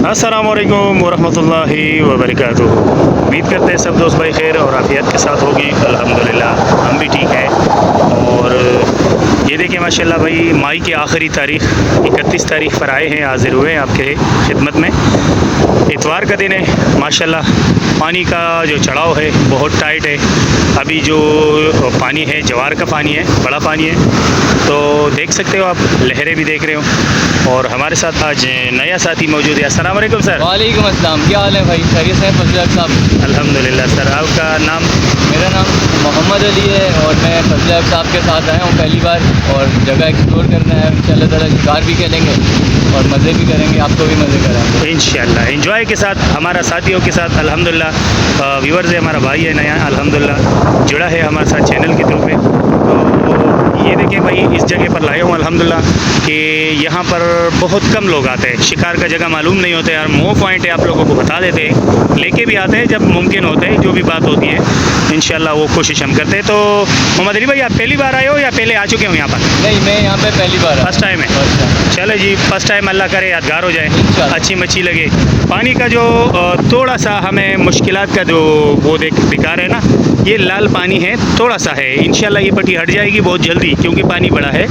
अस्सलामुअलैकुम वरहमतुल्लाहि वबरकातुहू। उम्मीद करते हैं सब दोस्त भाई खैर और आफियत के साथ होगी। अल्हम्दुलिल्लाह हम भी ठीक हैं। और ये देखिए माशाल्लाह भाई मई की आखिरी तारीख 31 तारीख पर आए हैं, हाजिर हुए हैं आपके खिदमत में। इतवार का दिन है माशाल्लाह। पानी का जो चढ़ाव है बहुत टाइट है। अभी जो पानी है जवार का पानी है, बड़ा पानी है, तो देख सकते हो आप, लहरें भी देख रहे हो। और हमारे साथ आज नया साथी मौजूद है। अस्सलाम वालेकुम सर। वालेकुम अस्सलाम, क्या हाल है भाई? खैरियत से हैं फजल साहब? अल्हम्दुलिल्लाह सर। आपका नाम? मेरा नाम मोहम्मद अली है और मैं फजल साहब के साथ आया हूँ पहली बार, और जगह एक्सप्लोर करना है। इंशाल्लाह ताला शिकार भी खेलेंगे और मज़े भी करेंगे, आपको भी मज़े कराएंगे इंशाल्लाह। एंजॉय के साथ हमारा साथियों के साथ अल्हम्दुलिल्लाह। व्यूअर्स है, हमारा भाई है नया अल्हम्दुलिल्लाह, जुड़ा है हमारे साथ चैनल के थ्रू पे। तो ये देखें भाई, इस जगह पर लाया हूँ अल्हम्दुलिल्लाह कि यहाँ पर बहुत कम लोग आते हैं। शिकार का जगह मालूम नहीं होता यार, मो पॉइंट है, आप लोगों को बता देते हैं, लेके भी आते हैं जब मुमकिन होता है, जो भी बात होती है इंशाल्लाह वो कोशिश हम करते हैं। तो मोहम्मद अली भाई, आप पहली बार आए हो या पहले आ चुके हो यहाँ पर? नहीं, मैं यहाँ पे पहली बार आया। फर्स्ट टाइम है? चलो जी, फर्स्ट टाइम अल्लाह करे यादगार हो जाए, अच्छी मच्छी लगे। पानी का जो थोड़ा सा हमें मुश्किलात का जो वो दिखा रहे हैं ना, ये लाल पानी है, थोड़ा सा है। इंशाल्लाह ये पट्टी हट जाएगी बहुत जल्दी, क्योंकि पानी बड़ा है।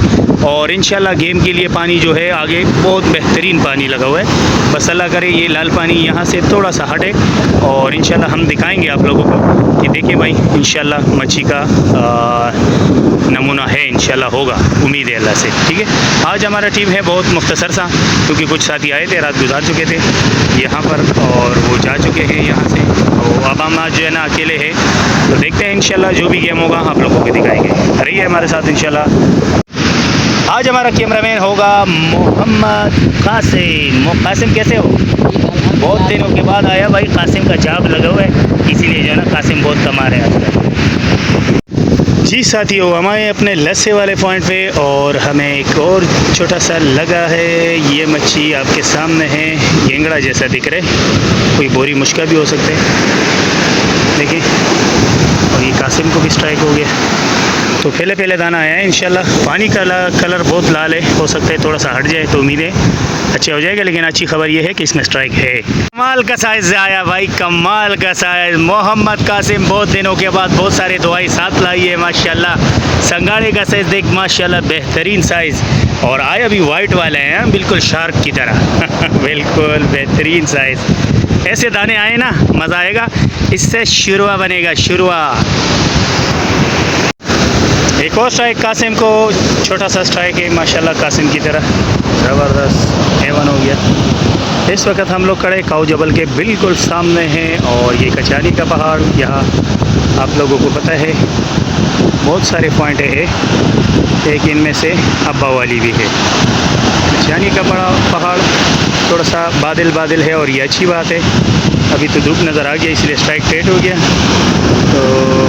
और इंशाल्लाह गेम के लिए पानी जो है आगे बहुत बेहतरीन पानी लगा हुआ है। बस अल्लाह करे ये लाल पानी यहाँ से थोड़ा सा हटे, और इंशाल्लाह हम दिखाएंगे आप लोगों को कि देखिए भाई इंशाल्लाह मच्छी का नमूना है, इंशाल्लाह होगा, उम्मीद है अल्लाह से। ठीक है, आज हमारा टीम है बहुत मुख्तसर सा, क्योंकि कुछ साथी आए थे, रात गुजार चुके थे यहाँ पर और वो जा चुके हैं यहाँ से। और अब हम आज जो है ना अकेले हैं, तो देखते हैं इंशाल्लाह जो भी गेम होगा आप लोगों को दिखाएंगे। रहिए हमारे साथ इंशाल्लाह। आज हमारा कैमरामैन होगा मोहम्मद कासिम। कासिम कैसे हो? बहुत दिनों के बाद आया भाई, कासिम का जाप लगा हुआ है, इसीलिए जो है ना कासिम बहुत कमा रहे हैं आजकल। जी साथियों, हमारे अपने लस्से वाले पॉइंट पे, और हमें एक और छोटा सा लगा है। ये मच्छी आपके सामने है, गेंगड़ा जैसा दिख रहा है, कोई बोरी मुश्का भी हो सकते हैं, देखिए। और ये कासिम को भी स्ट्राइक हो गया। तो पहले दाना आया है इंशाल्लाह। पानी का कलर बहुत लाल है, हो सकता है थोड़ा सा हट जाए तो उम्मीदें अच्छा हो जाएगा, लेकिन अच्छी खबर ये है कि इसमें स्ट्राइक है। कमाल का साइज़ आया भाई, कमाल का साइज़। मोहम्मद कासिम बहुत दिनों के बाद बहुत सारे दुआई साथ लाई है माशाल्लाह। संगाड़े का साइज़ देख माशाल्लाह, बेहतरीन साइज़। और आया भी वाइट वाले हैं, बिल्कुल शार्क की तरह बिल्कुल बेहतरीन साइज़। ऐसे दाने आए ना मज़ा आएगा, इससे शुरुआ बनेगा, शुरुआ। एक और स्ट्राइक कासिम को, छोटा सा स्ट्राइक है माशाल्लाह कासिम की तरह, ज़बरदस्त एवन हो गया। इस वक्त हम लोग खड़े काऊ जबल के बिल्कुल सामने हैं, और ये कचानी का पहाड़, यहाँ आप लोगों को पता है बहुत सारे पॉइंट है, एक इनमें से अब्बा वाली भी है। कचानी का पहाड़ थोड़ा सा बादल है, और ये अच्छी बात है। अभी तो धूप नज़र आ गया, इसलिए स्ट्राइक रेट हो गया। तो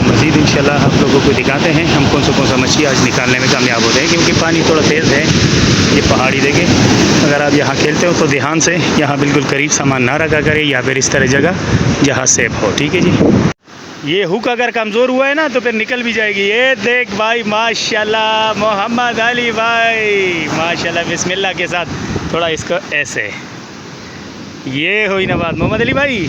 मज़ीद इंशाल्लाह आप लोगों को दिखाते हैं हम कौन सा मछली आज निकालने में कामयाब होते हैं, क्योंकि पानी थोड़ा तेज़ है। ये पहाड़ी देखें, अगर आप यहाँ खेलते हो तो ध्यान से यहाँ बिल्कुल करीब सामान ना रखा करें, या फिर इस तरह जगह जहाँ सेफ हो। ठीक है जी। ये हुक अगर कमज़ोर हुआ है ना तो फिर निकल भी जाएगी। ये देख भाई माशाल्लाह, मोहम्मद अली भाई माशाल्लाह, बिस्मिल्लाह के साथ थोड़ा इसको ऐसे, ये हुई ना बात। मोहम्मद अली भाई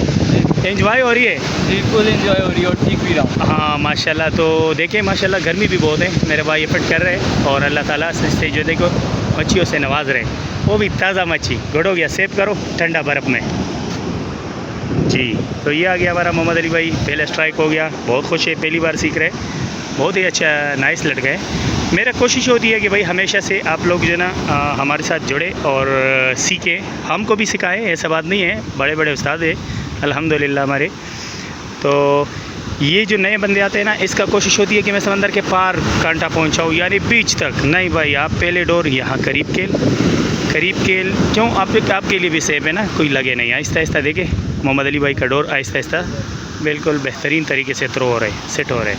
एंजॉय हो रही है? बिल्कुल एंजॉय हो रही है और ठीक भी रहा हूँ। हाँ माशाल्लाह। तो देखिए माशाल्लाह गर्मी भी बहुत है, मेरे भाई एफर्ट कर रहे हैं, और अल्लाह ताला से जो देखो मच्छियों से नवाज रहे, वो भी ताज़ा मच्छी। गुड हो गया, सेव करो ठंडा बर्फ़ में जी। तो ये आ गया हमारा मोहम्मद अली भाई, पहले स्ट्राइक हो गया। बहुत खुश है, पहली बार सीख रहे, बहुत ही अच्छा नाइस लड़का है। मेरा कोशिश होती है कि भाई हमेशा से आप लोग जो ना हमारे साथ जुड़े और सीखें, हमको भी सिखाएं, ऐसा बात नहीं है, बड़े बड़े उस्ताद हैं अल्हम्दुलिल्लाह हमारे। तो ये जो नए बंदे आते हैं ना, इसका कोशिश होती है कि मैं समंदर के पार कांटा पहुंचाऊं, यानी बीच तक। नहीं भाई, आप पहले डोर यहाँ करीब केल क्यों, आपके लिए भी सेफ है ना, कोई लगे नहीं। आहिस्ता आहिस्ता देखे मोहम्मद अली भाई का डोर आहिस्ता आहिस्ता बिल्कुल बेहतरीन तरीके से थ्रो हो रहे, सेट हो रहे,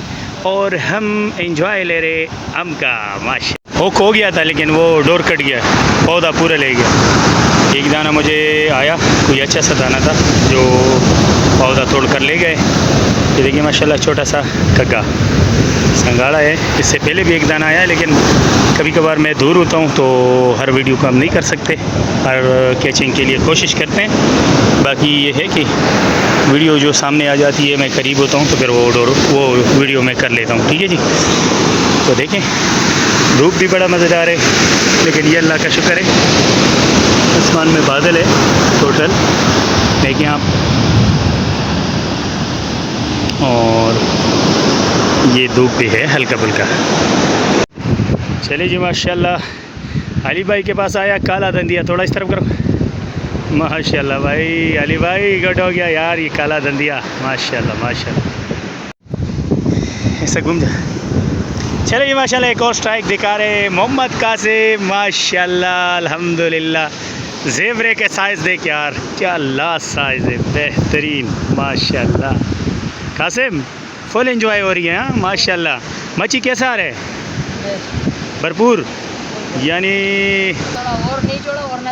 और हम एंजॉय ले रहे आम का। माशा वो खो गया था, लेकिन वो डोर कट गया, पौधा पूरा ले गया। एक दाना मुझे आया, कोई अच्छा सा दाना था, जो पौधा तोड़ कर ले गए। ये देखिए माशाल्लाह, छोटा सा कग्गा। संगाड़ा है। इससे पहले भी एक दाना आया है, लेकिन कभी कभार मैं दूर होता हूँ तो हर वीडियो को हम नहीं कर सकते, हर कैचिंग के लिए कोशिश करते हैं। बाकी ये है कि वीडियो जो सामने आ जाती है मैं करीब होता हूँ तो फिर वो वीडियो मैं कर लेता हूँ। ठीक है जी। तो देखें धूप भी बड़ा मज़ेदार है, लेकिन ये अल्लाह का शुक्र है आसमान में बादल है टोटल, देखिए आप, और ये धूप भी है हल्का फुल्का। चलिए जी माशाल्लाह अली भाई के पास आया काला धंधिया, थोड़ा इस तरफ करो। माशाल्लाह भाई अली भाई गुड हो गया यार ये काला धंधिया, माशाल्लाह माशाल्लाह। ऐसा घूम जा। चलिए जी माशाल्लाह एक और स्ट्राइक दिखा रहे मोहम्मद कासिम, माशाल्लाह अल्हम्दुलिल्लाह। ज़ेवरे के साइज़ देख यार, क्या ला साइज़ है, बेहतरीन माशाल्लाह। कासिम फुल एंजॉय हो रही है हाँ माशाल्लाह। मच्छी कैसा आ रहा है? भरपूर, यानी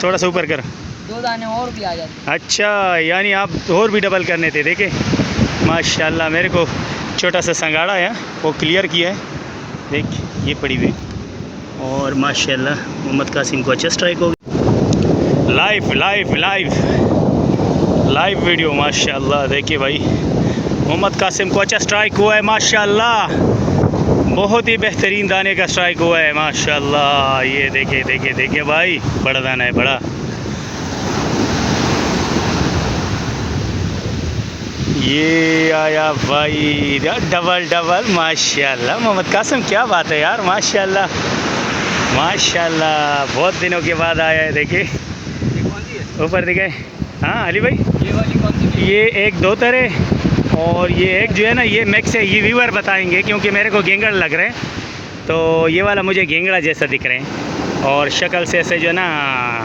थोड़ा सा ऊपर कर, 2 दाने और भी आ जाते। अच्छा यानी आप और भी डबल करने थे। देखे माशाल्लाह, मेरे को छोटा सा संगाड़ा है वो क्लियर किया है, देख ये पड़ी हुई, और माशाल्लाह मोहम्मद कासिम को अच्छा स्ट्राइक हो गया। Live live live live video माशाल्लाह। देखिए भाई मोहम्मद कासिम को अच्छा स्ट्राइक हुआ है माशाल्लाह, बहुत ही बेहतरीन दाने का स्ट्राइक हुआ है माशाल्लाह। ये देखिए देखिए देखिए भाई, बड़ा दाना है बड़ा। ये आया भाई डबल डबल माशाल्लाह। मोहम्मद कासिम क्या बात है यार, माशाल्लाह माशाल्लाह, बहुत दिनों के बाद आया है। देखिए ऊपर दिखाए। हाँ अली भाई ये वाली कौन सी? ये एक दो तरह, और ये एक जो है ना ये मैक्स है, ये व्यूअर बताएंगे क्योंकि मेरे को गेंगड़ लग रहे हैं, तो ये वाला मुझे गेंगड़ा जैसा दिख रहे हैं, और शक्ल से ऐसे जो है ना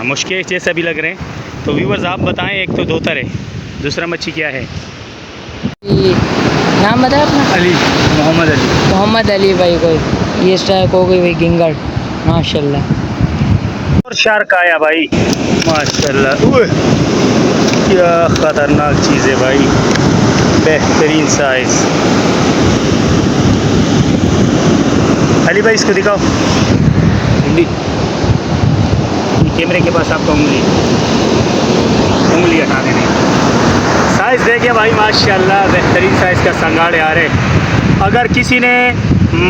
मुश्किल जैसा भी लग रहे हैं। तो व्यूअर्स आप बताएं, एक तो दो तरह, दूसरा मच्छी क्या है? ये नाम बताया अपना? अली, मोहम्मद अली। मोहम्मद अली भाई को ये स्ट्राइक हो गई भाई गिंगड़ माशाल्लाह। और शार्क आया भाई माशाल्लाह। ओए क्या ख़तरनाक चीज़ है भाई, बेहतरीन साइज़। अली भाई इसको दिखाओ, कैमरे के पास आपको उंगली हटा देनी। साइज़ देखिए भाई माशाल्लाह, बेहतरीन साइज़ का संगाड़े आ रहे। अगर किसी ने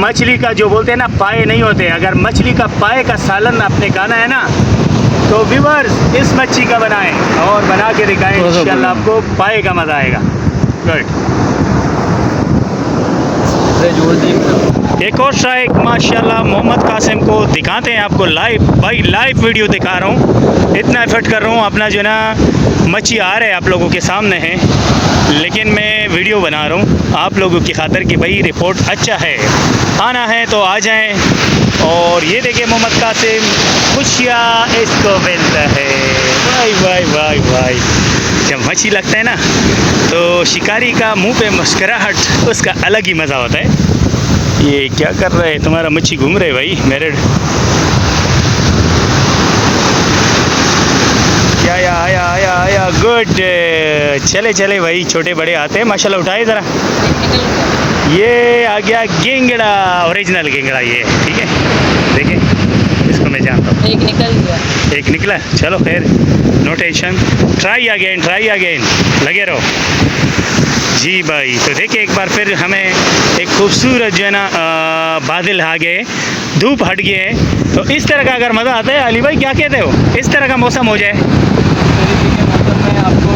मछली का जो बोलते हैं ना पाए नहीं होते, अगर मछली का पाए का सालन आपने खाना है ना, तो व्यूअर्स इस मच्छी का बनाएं और बना के दिखाएं, इंशाल्लाह आपको पाए का मज़ा आएगा। गुड। एक और स्ट्राइक माशाल्लाह मोहम्मद कासिम को दिखाते हैं आपको लाइव, भाई लाइव वीडियो दिखा रहा हूँ, इतना एफर्ट कर रहा हूँ, अपना जो ना मच्छी आ रहे हैं आप लोगों के सामने है, लेकिन मैं वीडियो बना रहा हूँ आप लोगों की खातिर कि भाई रिपोर्ट अच्छा है, आना है तो आ जाएं। और ये देखिए मोहम्मद कासिम खुशियाँ इसको मिलता है। भाई भाई भाई भाई, जब मच्छी लगता है ना तो शिकारी का मुंह पे मुस्कुराहट, उसका अलग ही मज़ा होता है। ये क्या कर रहे हैं, तुम्हारा मच्छी घूम रहे भाई मेरे, क्या आया आया आया। गुड, चले चले भाई, छोटे बड़े आते हैं माशाल्लाह। उठाए ज़रा, ये आ गया गेंगड़ा, ओरिजिनल गेंगड़ा ये, ठीक है। देखिए इसको मैं जानता हूँ, एक निकल गया, एक निकला, चलो खैर, नो टेंशन, ट्राई अगेन, लगे रहो जी भाई। तो देखिए एक बार फिर हमें एक खूबसूरत जो है ना बादल आ गए, धूप हट गए हैं, तो इस तरह का अगर मज़ा आता है अली भाई, क्या कहते हो, इस तरह का मौसम हो जाए आपको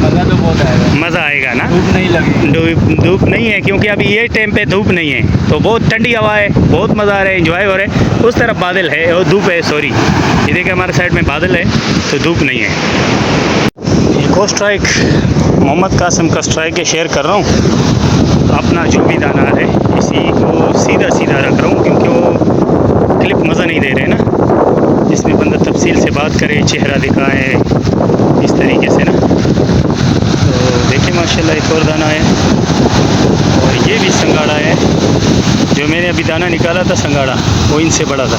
मज़ा तो बहुत आएगा, मज़ा आएगा ना। धूप नहीं लगी, धूप नहीं है क्योंकि अभी ये टाइम पे धूप नहीं है, तो बहुत ठंडी हवा है, बहुत मज़ा आ रहा है, एंजॉय हो रहा है। उस तरफ बादल है और धूप है, सॉरी ये देखिए हमारे साइड में बादल है तो धूप नहीं है। एक और स्ट्राइक मोहम्मद कासिम का स्ट्राइक है, शेयर कर रहा हूँ। अपना जो भी दाना है इसी को सीधा रख रहा हूँ क्योंकि वो क्लिप मज़ा नहीं दे रहे ना, जिसमें बंदा तफसील से बात करे, चेहरा दिखाए इस तरीके से ना। तो देखिए माशाल्लाह एक और दाना है, और ये भी संगाड़ा है, जो मैंने अभी दाना निकाला था संगाड़ा वो इनसे बड़ा था।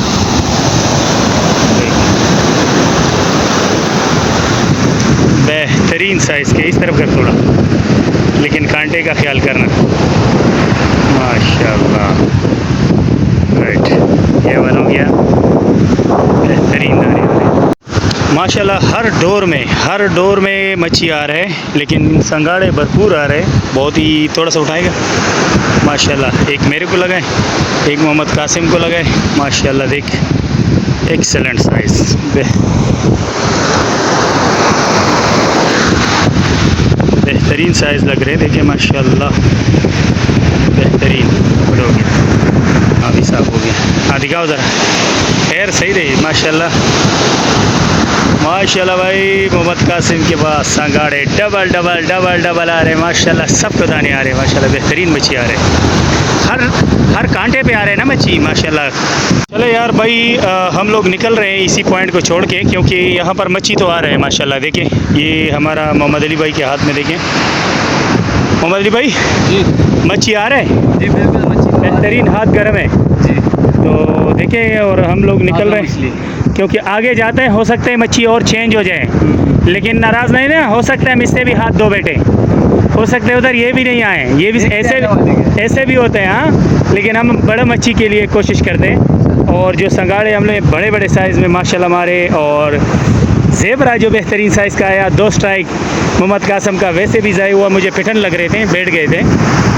बेहतरीन साइज़ के, इस तरफ कर थोड़ा, लेकिन कांटे का ख्याल करना। माशाल्लाह। राइट, ये वाला हो गया, बेहतरीन दाने वाले। माशाल्लाह हर डोर में मच्छी आ रहे हैं, लेकिन संगाड़े भरपूर आ रहे हैं। बहुत ही, थोड़ा सा उठाएगा। माशाल्लाह, एक मेरे को लगाए, एक मोहम्मद कासिम को लगाए। माशाल्लाह, देख, एक्सेलेंट साइज़, बेहतरीन साइज़ लग रहे हैं। देखिए माशाल्लाह, बेहतरीन। हो गया, हाँ भी साफ हो गया। हाँ दिखाओ ज़रा, खैर सही रही। माशाल्लाह माशाल्लाह भाई, मोहम्मद कासिम के पास संगाड़े डबल डबल डबल डबल आ रहे हैं। माशाल्लाह सबको दाने आ रहे हैं। माशाल्लाह बेहतरीन मच्छी आ रहे हैं। हर कांटे पे आ रहे हैं ना मच्छी। माशाल्लाह। चले यार भाई, हम लोग निकल रहे हैं इसी पॉइंट को छोड़ के, क्योंकि यहाँ पर मच्छी तो आ रहे हैं। माशाल्लाह देखें, ये हमारा मोहम्मद अली भाई के हाथ में, देखें मोहम्मद अली भाई जी, मच्छी आ रहे हैं जी बिल्कुल, मच्छी बेहतरीन, हाथ गर्म है जी। तो देखें। और हम लोग निकल रहे हैं, क्योंकि आगे जाते हैं, हो सकता है मच्छी और चेंज हो जाए, लेकिन नाराज़ नहीं ना, हो सकता है हम इससे भी हाथ धो बैठे, हो सकता है उधर ये भी नहीं आए, ये भी ऐसे भी होते हैं। हाँ, लेकिन हम बड़ा मच्छी के लिए कोशिश करते हैं। और जो संगाड़े हम लोग बड़े बड़े साइज़ में माशाल्लाह मारे, और ज़ेबरा जो बेहतरीन साइज़ का आया, 2 स्ट्राइक मोहम्मद कासिम का वैसे भी ज़ाया हुआ, मुझे पिटन लग रहे थे, बैठ गए थे,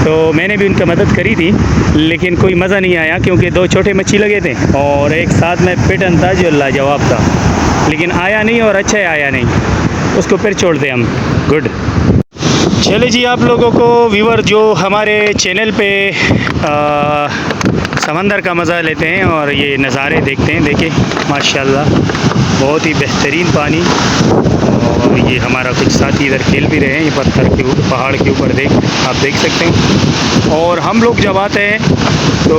तो मैंने भी उनका मदद करी थी, लेकिन कोई मज़ा नहीं आया, क्योंकि 2 छोटे मच्छी लगे थे और एक साथ में पिटन था जो लाजवाब था, लेकिन आया नहीं, और अच्छा आया नहीं, उसको फिर छोड़ दें हम। गुड। चले जी, आप लोगों को व्यूअर जो हमारे चैनल पे समंदर का मज़ा लेते हैं और ये नज़ारे देखते हैं, देखिए माशाल्लाह बहुत ही बेहतरीन पानी। और ये हमारा कुछ साथी इधर खेल भी रहे हैं, ये पत्थर के ऊपर, पहाड़ के ऊपर आप देख सकते हैं। और हम लोग जब आते हैं तो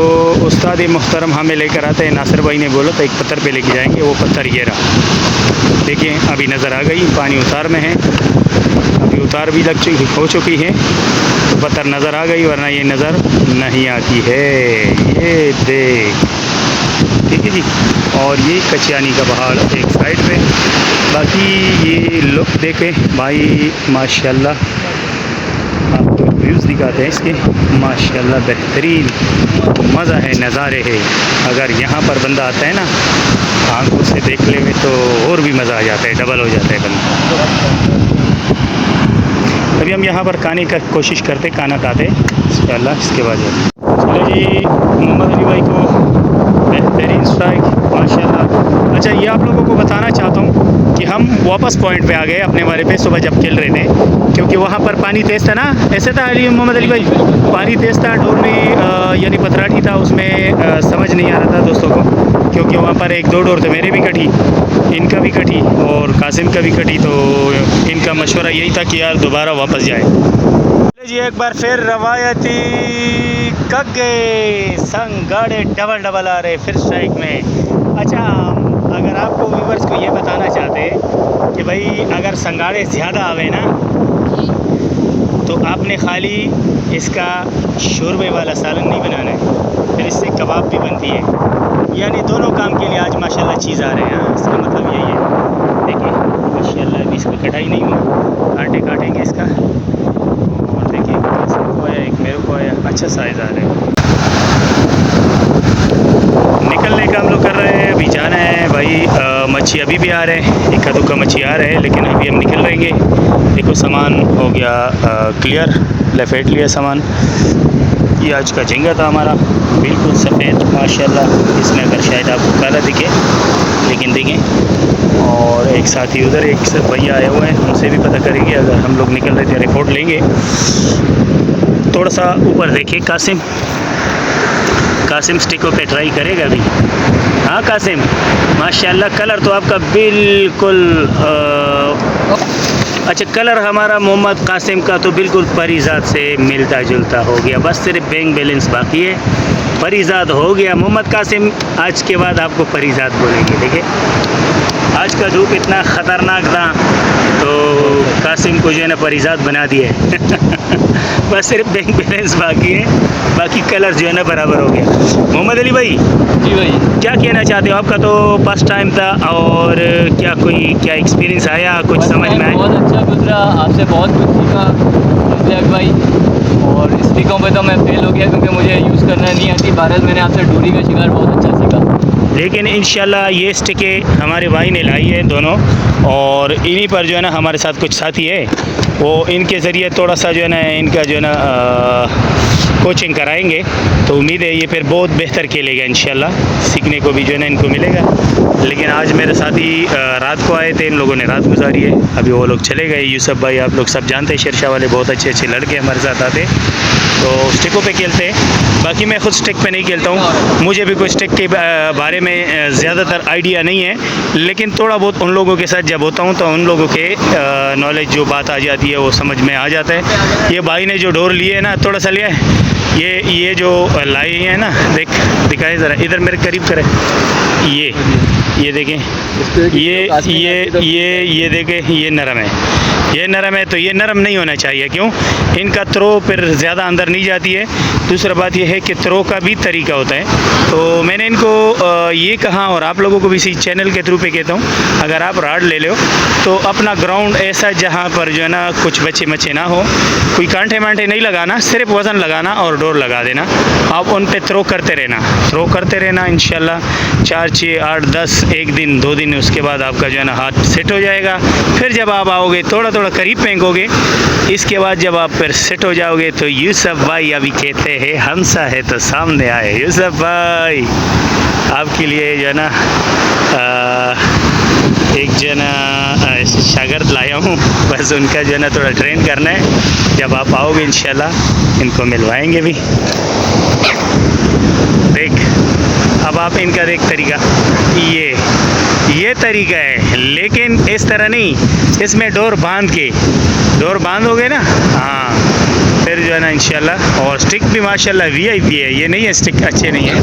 उस्ताद मुहतरम हमें लेकर आते हैं, नासिर भाई ने बोला था एक पत्थर पे लेके जाएंगे, वो पत्थर ये रहा। देखिए अभी नज़र आ गई, पानी उतार में है, अभी उतार भी हो चुकी है, तो पत्थर नज़र आ गई, वरना ये नज़र नहीं आती है। ये देख, ठीक है जी। और ये कचियानी का पहाड़ एक साइड पे, बाकी ये लुक देखें भाई माशाल्लाह, आपको व्यूज़ दिखाते हैं इसके, माशाल्लाह बेहतरीन मज़ा है, नज़ारे है। अगर यहाँ पर बंदा आता है ना, आंखों से देख ले में तो और भी मज़ा आ जाता है, डबल हो जाता है बंदा। अभी हम यहाँ पर खाने का कोशिश करते, खाना खाते इंशाल्लाह, इसके बाद चलो जी। मोहम्मद अली भाई को बेहतरीन स्ट्राइक माशाल्लाह। अच्छा, ये आप लोगों को बताना चाहता हूँ कि हम वापस पॉइंट पे आ गए अपने वाले पे, सुबह जब खेल रहे थे, क्योंकि वहाँ पर पानी तेज़ था ना, ऐसे था अली मोहम्मद अली भाई, पानी तेज़ था, डोर में यानी पथराठी था, उसमें समझ नहीं आ रहा था दोस्तों को, क्योंकि वहाँ पर 1-2 डोर तो मेरे भी कटी, इनका भी कटी और कासिम का भी कटी, तो इनका मशवरा यही था कि यार दोबारा वापस जाए जी। एक बार फिर रवायती कग्गे संगाड़े डबल डबल आ रहे फिर स्ट्राइक में। अच्छा, अगर आपको व्यूवर्स को ये बताना चाहते हैं कि भाई अगर संगाड़े ज़्यादा आवे ना, तो आपने खाली इसका शोरबे वाला सालन नहीं बनाना है, फिर इससे कबाब भी बनती है, यानी दोनों काम के लिए आज माशाल्लाह चीज़ आ रहे हैं। इसका मतलब यही है, देखिए माशाल्लाह अभी इसको कटाई नहीं हुआ, कांटे काटेंगे इसका, और देखिए सबको आया, एक मेरे को आया, अच्छा साइज़ आ रहा है। निकलने का हम लोग कर रहे हैं, अभी जाना है भाई। मच्छी अभी भी आ रहे हैं, इक्का दुक्का मच्छी आ रहे हैं, लेकिन अभी हम निकल रहेंगे। देखो सामान हो गया क्लियर, लपेट लिया सामान। ये आज का झींगा था हमारा, बिल्कुल सफ़ेद माशाल्लाह, इसमें अगर शायद आपको काला दिखे, लेकिन देखें। और एक साथी उधर एक भैया आए हुए हैं, उनसे भी पता करेंगे, अगर हम लोग निकल रहे थे रिपोर्ट लेंगे। थोड़ा सा ऊपर देखिए, कासिम स्टिकों पे ट्राई करेगा अभी। हाँ कासिम, माशाल्लाह कलर तो आपका बिल्कुल अच्छा, कलर हमारा मोहम्मद कासिम का तो बिल्कुल परीज़ात से मिलता जुलता हो गया, बस सिर्फ बैंक बैलेंस बाकी है, परीज़ात हो गया। मोहम्मद कासिम आज के बाद आपको परीज़ात बोलेंगे। देखिए आज का धूप इतना ख़तरनाक था, तो कासिम को जो है ना परीज़ात बना दिए बस सिर्फ बैंक बैलेंस बाकी है, बाकी कलर जो है ना बराबर हो गया। मोहम्मद अली भाई, जी भाई, क्या कहना चाहते हो? आपका तो फर्स्ट टाइम था, और क्या एक्सपीरियंस आया, कुछ समझ में आया? बहुत अच्छा गुजरा, आपसे बहुत कुछ सीखा भाई, और स्टिकों पे तो मैं फेल हो गया क्योंकि मुझे यूज़ करना नहीं आती। भारत मैंने आपसे डोरी का शिकार बहुत अच्छा सीखा। लेकिन इंशाल्लाह ये स्टिकें हमारे भाई ने लाई है दोनों, और इन्हीं पर जो है ना हमारे साथ कुछ साथी है, वो इनके ज़रिए थोड़ा सा जो है ना इनका जो है ना कोचिंग कराएंगे। तो उम्मीद है ये फिर बहुत बेहतर खेलेगा इंशाल्लाह, सीखने को भी जो है ना इनको मिलेगा। लेकिन आज मेरे साथी रात को आए थे, इन लोगों ने रात गुजारी है, अभी वो लोग चले गए। यूसुफ भाई आप लोग सब जानते हैं, शेरशाह वाले बहुत अच्छे अच्छे लड़के हमारे साथ आते, तो स्टिकों पे खेलते हैं। बाकी मैं ख़ुद स्टिक पे नहीं खेलता हूँ, मुझे भी कोई स्टिक के बारे में ज़्यादातर आइडिया नहीं है, लेकिन थोड़ा बहुत उन लोगों के साथ जब होता हूँ तो उन लोगों के नॉलेज जो बात आ जाती है वो समझ में आ जाता है। ये भाई ने जो डोर लिए है ना, थोड़ा सा लिया है, ये जो लाई है ना, दिखाए ज़रा, इधर मेरे करीब करे, ये देखें, ये देखें, ये नरम है, ये नरम है, तो ये नरम नहीं होना चाहिए। क्यों? इनका थ्रो फिर ज़्यादा अंदर नहीं जाती है। दूसरा बात ये है कि थ्रो का भी तरीका होता है। तो मैंने इनको ये कहा, और आप लोगों को भी इसी चैनल के थ्रू पे कहता हूँ, अगर आप राड ले लो तो अपना ग्राउंड ऐसा जहाँ पर जो है ना कुछ बच्चे मच्छे ना हो, कोई कांटे मांटे नहीं लगाना, सिर्फ वज़न लगाना और डोर लगा देना। आप उन पे थ्रो करते रहना इंशाल्लाह 4, 6, 8, 10, एक दिन 2 दिन, उसके बाद आपका जो है ना हाथ सेट हो जाएगा। फिर जब आप आओगे थोड़ा करीब फेंकोगे, इसके बाद जब आप फिर सेट हो जाओगे तो यूसुफ भाई अभी कहते हैं हंसा है तो सामने आए। यूसुफ भाई आपके लिए जो है ना एक जो है ना शागिर्द लाया हूँ, बस उनका जो है ना थोड़ा ट्रेन करना है। जब आप आओगे इंशाल्लाह इनको मिलवाएंगे भी। देख, अब आप इनका देख तरीका, ये तरीका है, लेकिन इस तरह नहीं, इसमें डोर बांधोगे ना, हाँ, फिर जो है ना इंशाल्लाह। और स्टिक भी माशाल्लाह वीआईपी है, ये नहीं है स्टिक अच्छे नहीं है,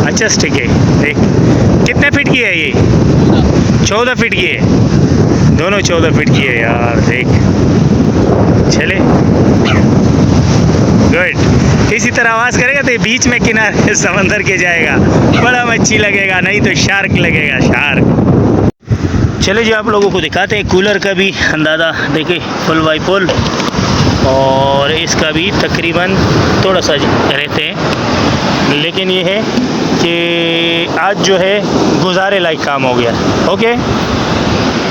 अच्छा स्टिक है। देख कितने फीट की है ये? 14 फीट की है, दोनों 14 फीट की है यार। देख चले, गुड। इसी तरह आवाज़ करेगा तो बीच में किनारे समंदर के जाएगा, बड़ा मच्छी लगेगा, नहीं तो शार्क लगेगा, शार्क। चले जो आप लोगों को दिखाते हैं कूलर का भी अंदाज़ा। देखिए फुल बाई फुल, और इसका भी तकरीबन थोड़ा सा रहते हैं, लेकिन ये है कि आज जो है गुजारे लायक काम हो गया। ओके,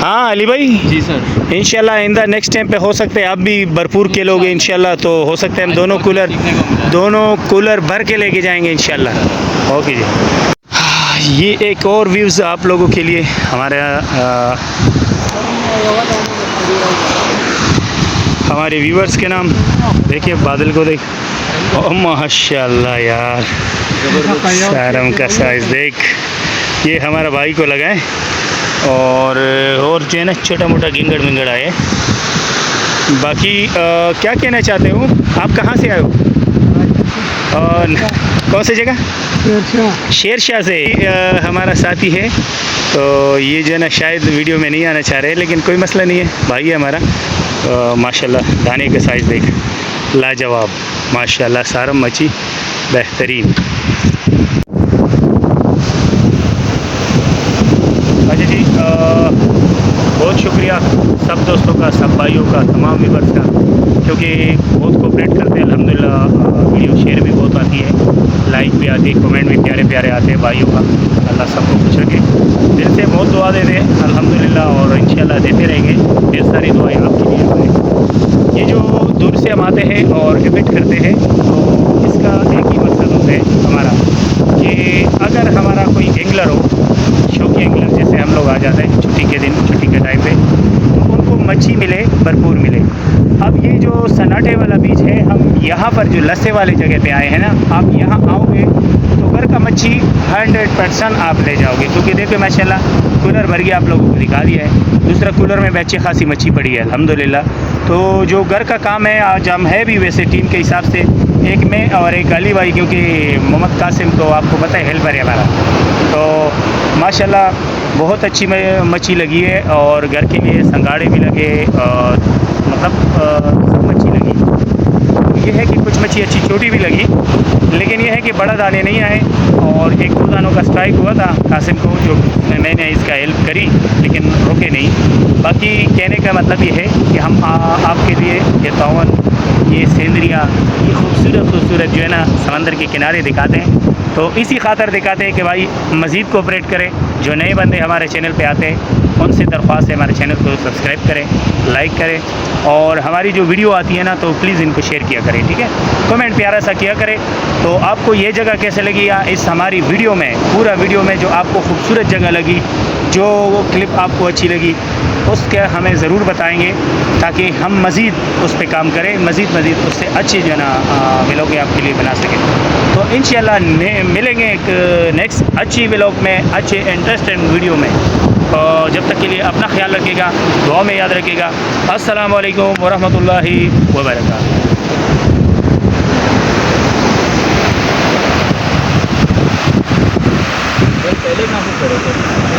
हाँ अली भाई जी सर, इंशाल्लाह आइंदा नेक्स्ट टाइम पे हो सकते हैं आप भी भरपूर के लोगे इंशाल्लाह, तो हो सकता है हम दोनों कूलर भर के लेके जाएंगे इंशाल्लाह। ओके जी, ये एक और व्यूज़ आप लोगों के लिए हमारे व्यूवर्स के नाम। देखिए बादल को देख, ओह माशाल्लाह यार, सारम का साइज़ देख, ये हमारा भाई को लगा है। और जो है ना छोटा मोटा गिंगड़ आए। बाकी क्या कहना चाहते हो आप, कहाँ से आए हो? कौन सी जगह? शेरशाह से। हमारा साथी है, तो ये जो है ना शायद वीडियो में नहीं आना चाह रहे, लेकिन कोई मसला नहीं है, भाई है हमारा। माशाल्लाह दाने का साइज़ देख, लाजवाब माशाल्लाह, सारम मच्छी बेहतरीन। अच्छा जी, बहुत शुक्रिया सब दोस्तों का, सब भाइयों का, तमाम व्यूअर्स का, क्योंकि बहुत कोऑपरेट करते हैं अल्हम्दुलिल्लाह। वीडियो शेयर भी बहुत आती है, लाइक भी आती है, कमेंट भी प्यारे प्यारे आते हैं भाइयों का। अल्लाह सबको खुश रखे, दिल से बहुत दुआ देते हैं अल्हम्दुलिल्लाह, और इंशाल्लाह देते रहेंगे। ढेर सारी दुआएं आपके लिए हमारे। ये जो दूर से हम आते हैं और इवेंट करते हैं, तो इसका एक ही मकसद होता है हमारा, कि अगर हमारा कोई एंगलर हो, शौकी एंगलर, जैसे हम लोग आ जाते हैं छुट्टी के दिन, छुट्टी के टाइम पे, तो उनको मच्छी मिले, भरपूर मिले। अब ये जो सन्नाटे वाला बीच है, हम यहाँ पर जो लस्से वाली जगह पे आए हैं ना, आप यहाँ आओगे तो घर का मच्छी 100% आप ले जाओगे, क्योंकि देखो माशाल्लाह कूलर भर गया, आप लोगों को दिखा दिया है। दूसरा कूलर में अच्छी खासी मच्छी पड़ी है अल्हम्दुलिल्लाह। तो जो घर का काम है, आज हम है भी वैसे टीम के हिसाब से, एक मैं और एक अली भाई, क्योंकि मोहम्मद कासिम तो आपको पता है हेल्पर है हमारा, तो माशाल्लाह बहुत अच्छी मच्छी लगी है, और घर के लिए संगाड़े भी लगे, और मतलब सब मच्छी लगी। ये है कि कुछ मच्छी अच्छी छोटी भी लगी, लेकिन ये है कि बड़ा दाने नहीं आए। और एक दो दानों का स्ट्राइक हुआ था कासिम को, जो मैंने इसका हेल्प करी लेकिन रुके नहीं। बाकी कहने का मतलब ये है कि हम आपके लिए ये तावन, ये सेंदरिया, ये खूबसूरत जो है ना समंदर के किनारे दिखाते हैं। तो इसी खातर दिखाते हैं कि भाई मज़ीद कोऑपरेट करें। जो नए बंदे हमारे चैनल पे आते हैं उनसे दरख्वास्त है हमारे चैनल को सब्सक्राइब करें, लाइक करें, और हमारी जो वीडियो आती है ना तो प्लीज़ इनको शेयर किया करें, ठीक है। कमेंट प्यारा सा किया करें। तो आपको ये जगह कैसे लगी, या इस हमारी वीडियो में, पूरा वीडियो में जो आपको खूबसूरत जगह लगी, जो वो क्लिप आपको अच्छी लगी, उसका हमें ज़रूर बताएंगे ताकि हम मज़ीद उस पर काम करें, मज़ीद उससे अच्छी जो है ना व्लॉग आपके लिए बना सकें। तो इंशाल्लाह मिलेंगे एक नेक्स्ट अच्छी व्लॉग में, अच्छे इंटरेस्टिंग वीडियो में। और जब तक के लिए अपना ख्याल रखिएगा, दुआ में याद रखिएगा। अस्सलामु अलैकुम वरहमतुल्लाहि वबरकातुहू। पहले कहाँ से खड़े थे?